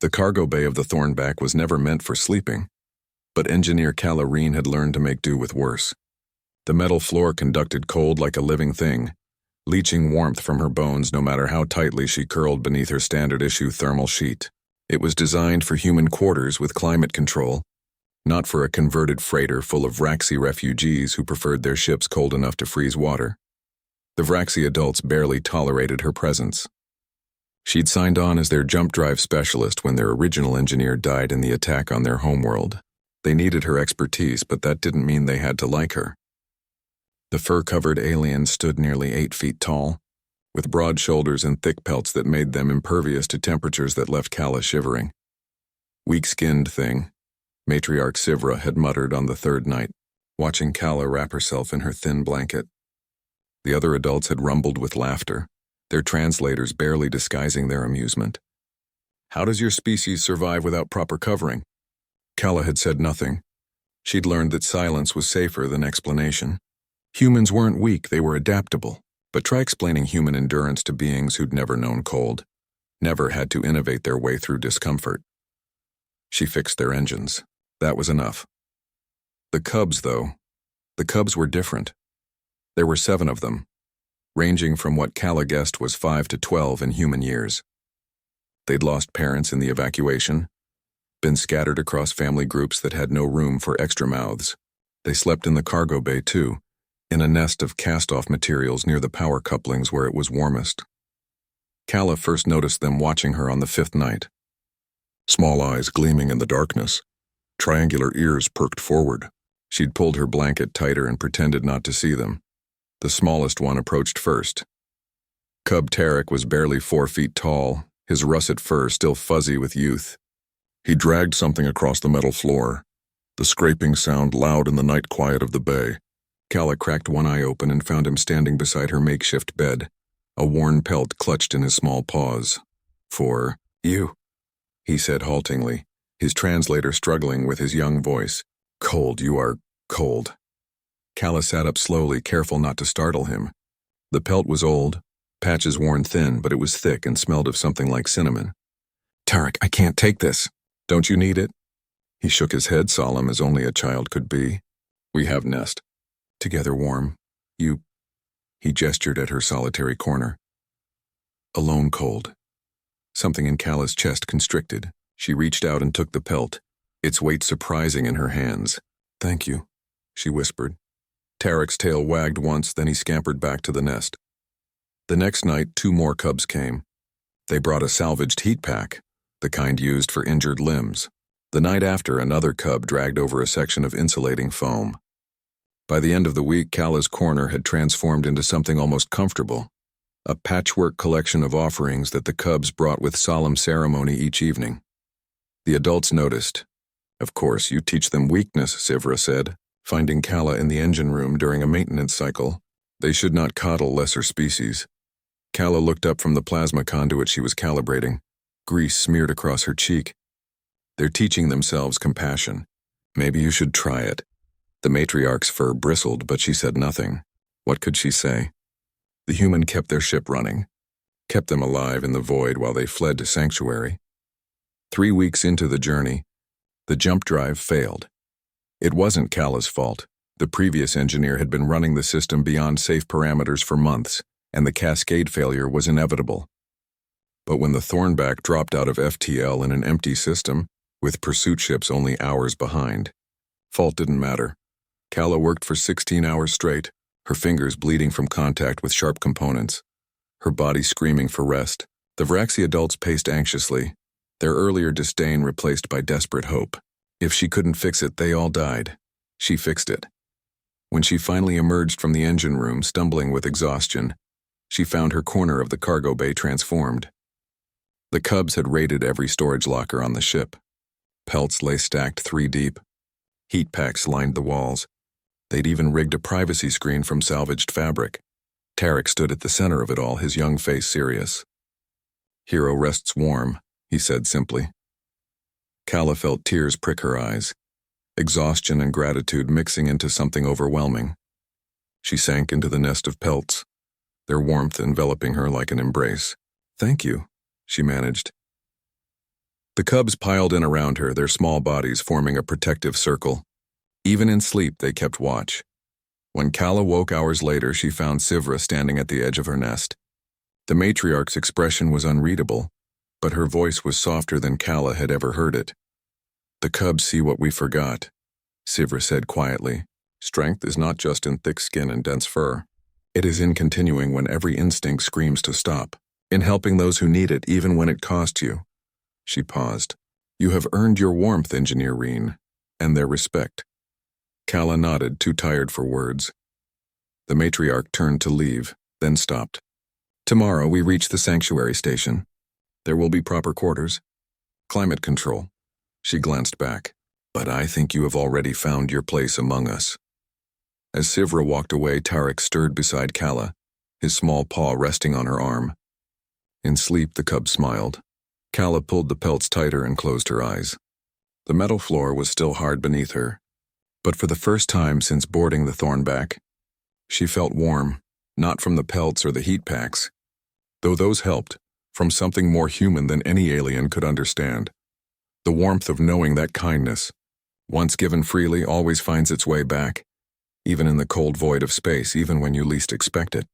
The cargo bay of the Thornback was never meant for sleeping, but engineer Calla Reen had learned to make do with worse. The metal floor conducted cold like a living thing, leaching warmth from her bones no matter how tightly she curled beneath her standard-issue thermal sheet. It was designed for human quarters with climate control, not for a converted freighter full of Vraxi refugees who preferred their ships cold enough to freeze water. The Vraxi adults barely tolerated her presence. She'd signed on as their jump drive specialist when their original engineer died in the attack on their homeworld. They needed her expertise, but that didn't mean they had to like her. The fur-covered alien stood nearly 8 feet tall, with broad shoulders and thick pelts that made them impervious to temperatures that left Calla shivering. Weak-skinned thing, Matriarch Sivra had muttered on the third night, watching Calla wrap herself in her thin blanket. The other adults had rumbled with laughter, their translators barely disguising their amusement. "How does your species survive without proper covering?" Calla had said nothing. She'd learned that silence was safer than explanation. Humans weren't weak, they were adaptable. But try explaining human endurance to beings who'd never known cold, never had to innovate their way through discomfort. She fixed their engines. That was enough. The cubs, though, the cubs were different. There were 7 of them, ranging from what Calla guessed was 5 to 12 in human years. They'd lost parents in the evacuation, been scattered across family groups that had no room for extra mouths. They slept in the cargo bay, too, in a nest of cast-off materials near the power couplings where it was warmest. Calla first noticed them watching her on the 5th night. Small eyes gleaming in the darkness, triangular ears perked forward. She'd pulled her blanket tighter and pretended not to see them. The smallest one approached first. Cub Tarek was barely 4 feet tall, his russet fur still fuzzy with youth. He dragged something across the metal floor, the scraping sound loud in the night quiet of the bay. Calla cracked one eye open and found him standing beside her makeshift bed, a worn pelt clutched in his small paws. "For you," he said haltingly, his translator struggling with his young voice. "Cold, you are cold." Calla sat up slowly, careful not to startle him. The pelt was old, patches worn thin, but it was thick and smelled of something like cinnamon. "Tarek, I can't take this." "Don't you need it?" He shook his head, solemn as only a child could be. "We have nest. Together warm. You..." He gestured at her solitary corner. Alone cold. Something in Calla's chest constricted. She reached out and took the pelt, its weight surprising in her hands. "Thank you," she whispered. Tarek's tail wagged once, then he scampered back to the nest. The next night, 2 more cubs came. They brought a salvaged heat pack, the kind used for injured limbs. The night after, another cub dragged over a section of insulating foam. By the end of the week, Calla's corner had transformed into something almost comfortable, a patchwork collection of offerings that the cubs brought with solemn ceremony each evening. The adults noticed. "Of course, you teach them weakness," Sivra said, finding Calla in the engine room during a maintenance cycle. "They should not coddle lesser species." Calla looked up from the plasma conduit she was calibrating, grease smeared across her cheek. "They're teaching themselves compassion. Maybe you should try it." The matriarch's fur bristled, but she said nothing. What could she say? The human kept their ship running, kept them alive in the void while they fled to sanctuary. 3 weeks into the journey, the jump drive failed. It wasn't Calla's fault. The previous engineer had been running the system beyond safe parameters for months, and the cascade failure was inevitable. But when the Thornback dropped out of FTL in an empty system, with pursuit ships only hours behind, fault didn't matter. Calla worked for 16 hours straight, her fingers bleeding from contact with sharp components, her body screaming for rest. The Vraxi adults paced anxiously, their earlier disdain replaced by desperate hope. If she couldn't fix it, they all died. She fixed it. When she finally emerged from the engine room, stumbling with exhaustion, she found her corner of the cargo bay transformed. The cubs had raided every storage locker on the ship. Pelts lay stacked 3 deep. Heat packs lined the walls. They'd even rigged a privacy screen from salvaged fabric. Tarek stood at the center of it all, his young face serious. "Hero rests warm," he said simply. Calla felt tears prick her eyes, exhaustion and gratitude mixing into something overwhelming. She sank into the nest of pelts, their warmth enveloping her like an embrace. "Thank you," she managed. The cubs piled in around her, their small bodies forming a protective circle. Even in sleep, they kept watch. When Kala woke hours later, she found Sivra standing at the edge of her nest. The matriarch's expression was unreadable, but her voice was softer than Kala had ever heard it. "The cubs see what we forgot," Sivra said quietly. "Strength is not just in thick skin and dense fur. It is in continuing when every instinct screams to stop, in helping those who need it even when it costs you." She paused. "You have earned your warmth, Engineer Reen, and their respect." Kala nodded, too tired for words. The matriarch turned to leave, then stopped. "Tomorrow we reach the sanctuary station. There will be proper quarters. Climate control." She glanced back. "But I think you have already found your place among us." As Sivra walked away, Tarek stirred beside Kala, his small paw resting on her arm. In sleep, the cub smiled. Kala pulled the pelts tighter and closed her eyes. The metal floor was still hard beneath her, but for the first time since boarding the Thornback, she felt warm, not from the pelts or the heat packs, though those helped, from something more human than any alien could understand. The warmth of knowing that kindness, once given freely, always finds its way back, even in the cold void of space, even when you least expect it.